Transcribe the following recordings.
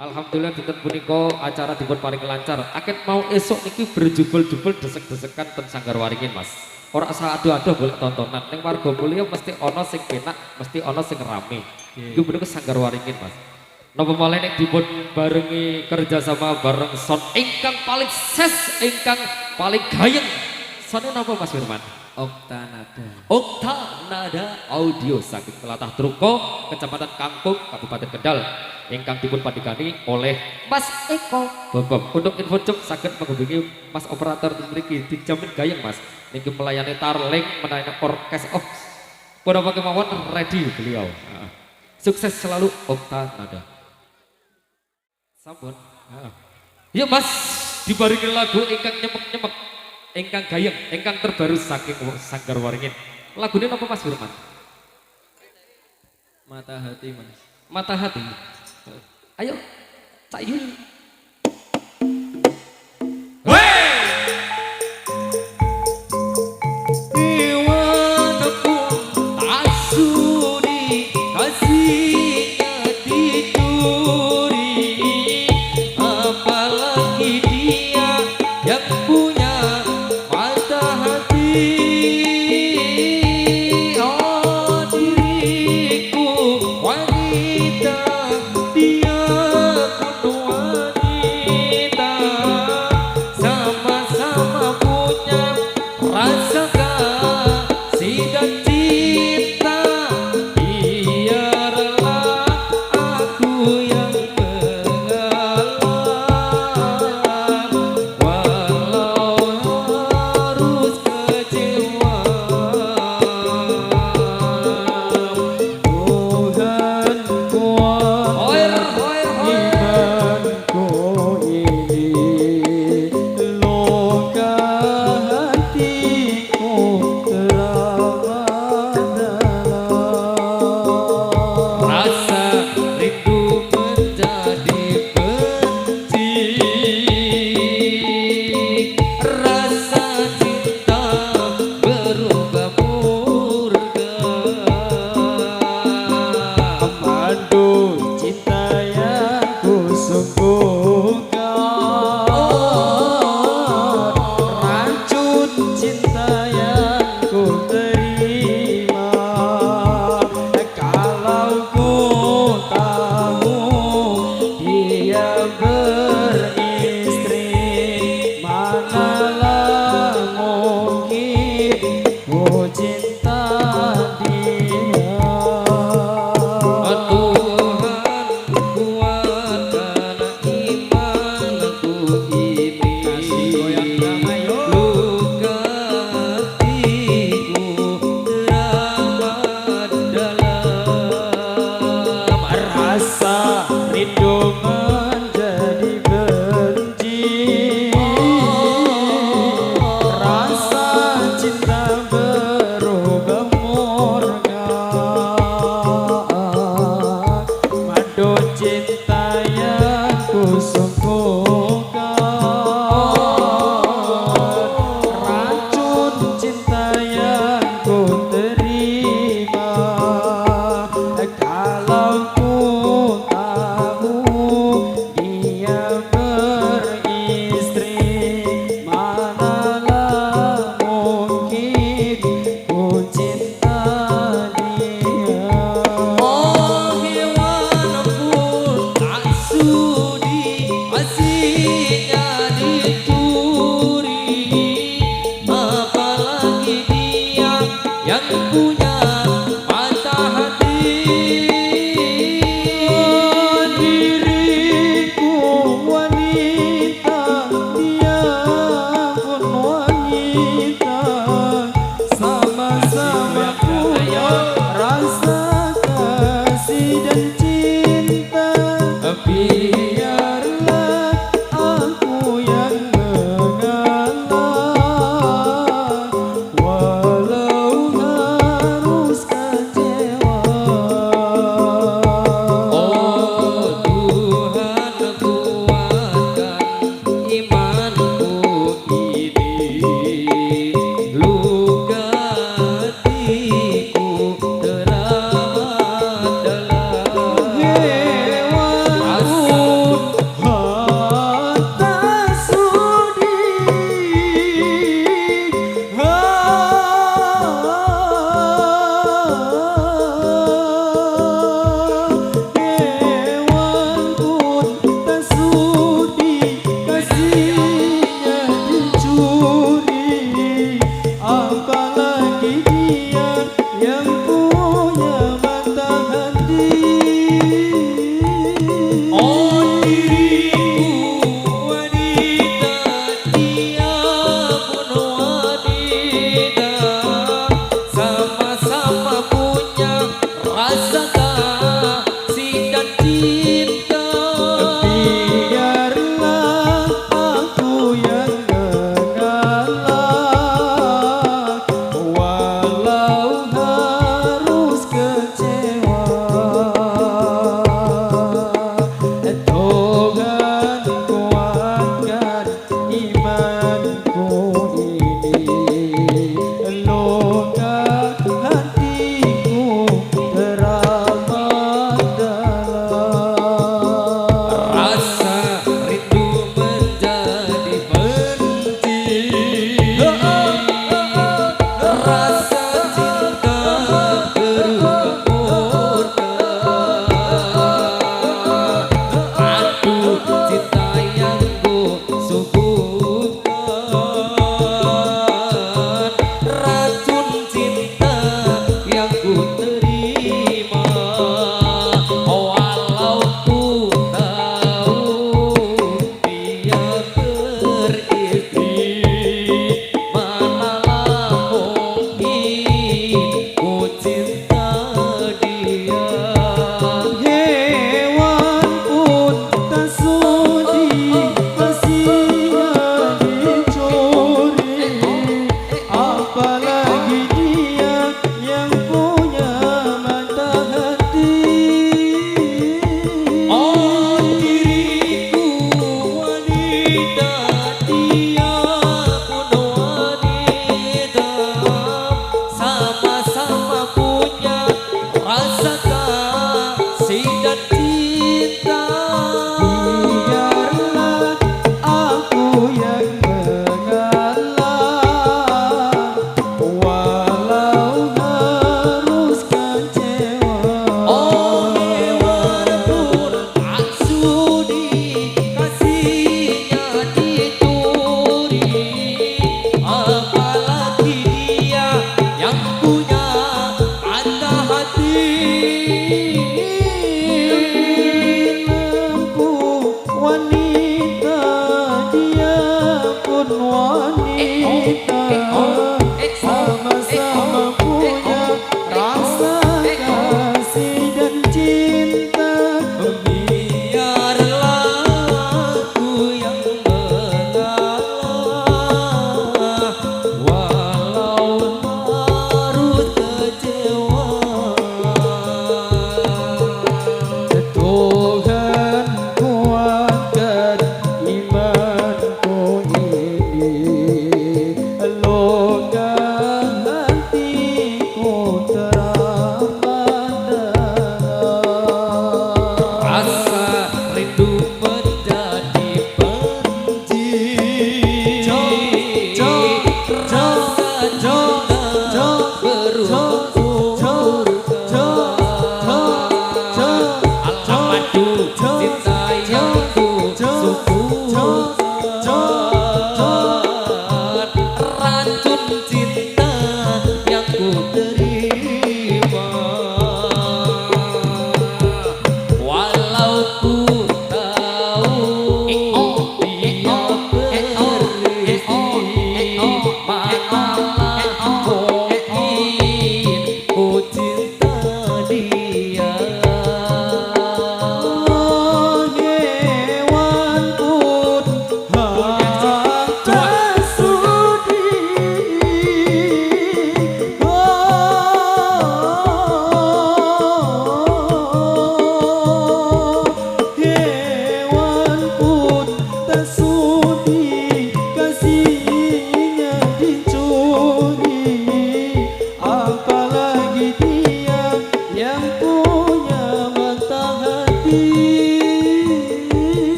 Alhamdulillah dinten punika acara dipun paring lancar. Aket mau esok niki berjubel-jubel desek-desekan ten Sanggar Waringin, Mas. Ora usah aduh-aduh golek tontonan. Ning warga mulya mesti ana sing penak, mesti ana sing rame. Iku punika Sanggar Waringin, Mas. Napa malih nek dipun barengi kerjasama bareng sound ingkang paling ses, ingkang paling gayeng. Sound napa Mas Firman? Oktanada. Oktanada Audio saking Telatah Truko, Kecamatan Kangkung, Kabupaten Kendal. Ingkang dipun padikani oleh Mas Eko Bobom. Untuk info cuk saged menghubungi Mas operator mriki dijamin gayeng Mas. Niki melayani tarling, melayani orkes of. Punapa kemawon ready beliau. Sukses selalu Oktanada. Sampun. Yuk Mas, dibarengi lagu ingkang nyemek-nyemek, ingkang gayeng, ingkang terbaru saking Sanggar Waringin. Lagune napa Mas Firman? Mata hati, Mas. Mata hati. Ayo, Cak Yul.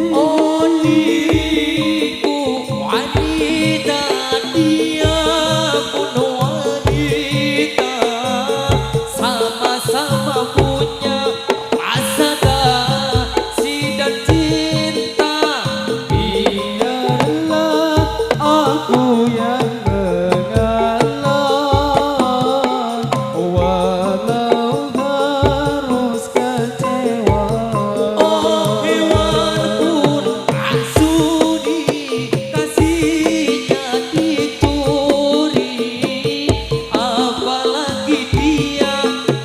Oh diriku wanita, dia pun wanita, sama-sama punya rasa kasih dan cinta. Biarlah aku yang mengalah, walau harus kecewa. Oh hewan pun tak sudi kasihnya dicuri, apalagi dia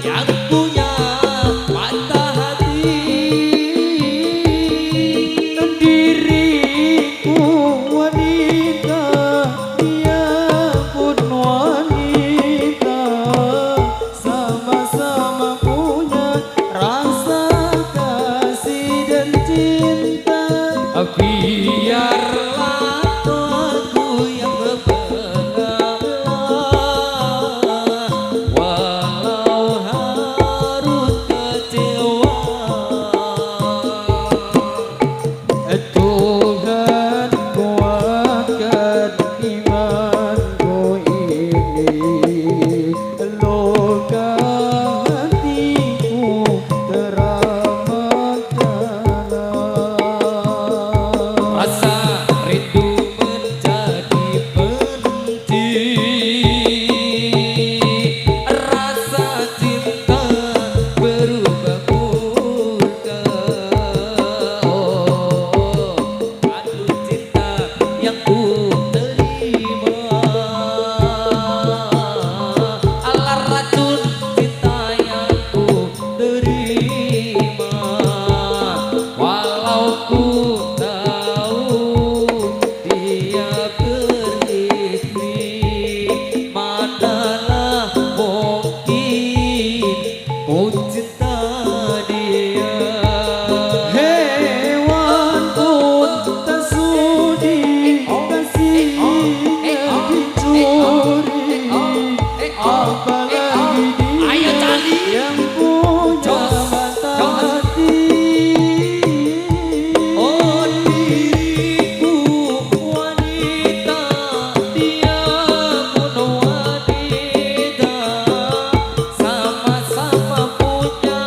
yang punya mata hati. Diriku wanita, dia pun wanita, sama-sama punya rasa kasih dan cinta. Biarlah aku yang mengalah, walau harus kecewa. Tuhan kuatkan imanku ini, luka hatiku teramatkanlah. Rasa rindu menjadi benci, rasa cinta berubah murka. Oh, aduh cinta yang ku terima, alah racun cinta yang ku terima. Walau ku tahu dia beristri, manalah mungkin ku cinta dia. Hewan pun tak sudi kasihnya dicuri, apalagi Ayo dia cari. yang punya mata hati. Oh diriku wanita, dia pun wanita, sama-sama punya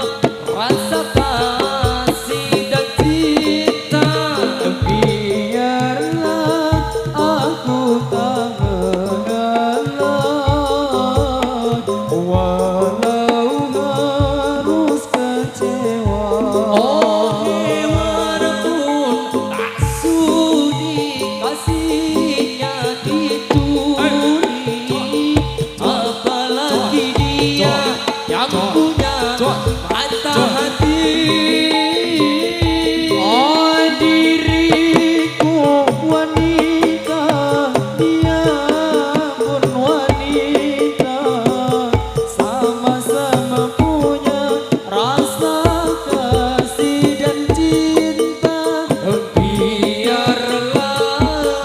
rasa kasih dan cinta. Biarlah aku tak mengalah, walau harus kecewa. Oh hewan pun tak sudi kasihnya dicuri, apalagi dia yang punya mata hati. Oh diriku wanita, dia pun wanita, sama-sama punya rasa kasih dan cinta. Biarlah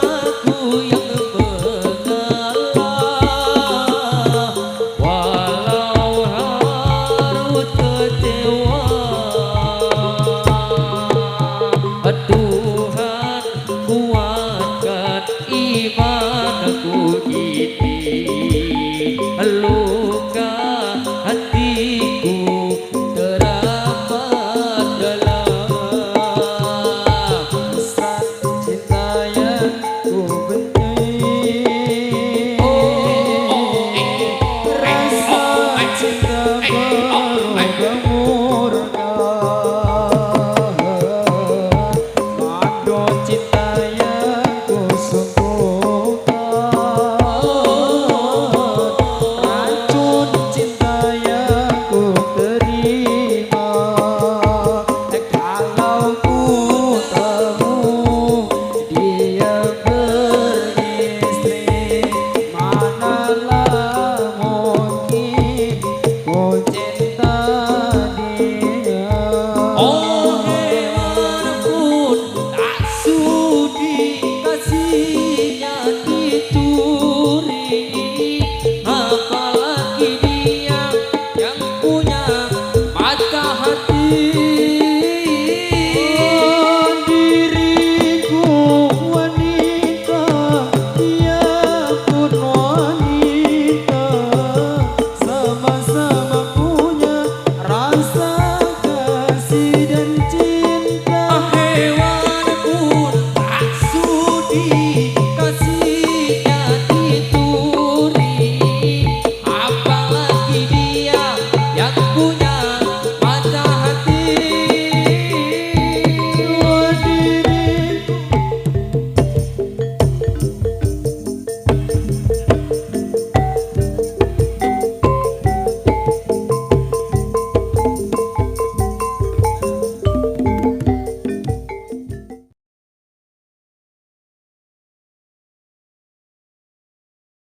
aku yang mengalah, walau harus kecewa. Tuhan kuatkan imanku ini, luka hatiku teramat dalam. Rasa cinta yang ku benci, rasa cinta berubah murka. Madu cinta yang ku sungguhkan, racun cinta yang ku terima. Kalau ku tahu dia beristri, manalah mungkin ku cinta dia. Oh hewan pun tak sudi kasihnya dicuri, apalagi dia yang punya mata hati.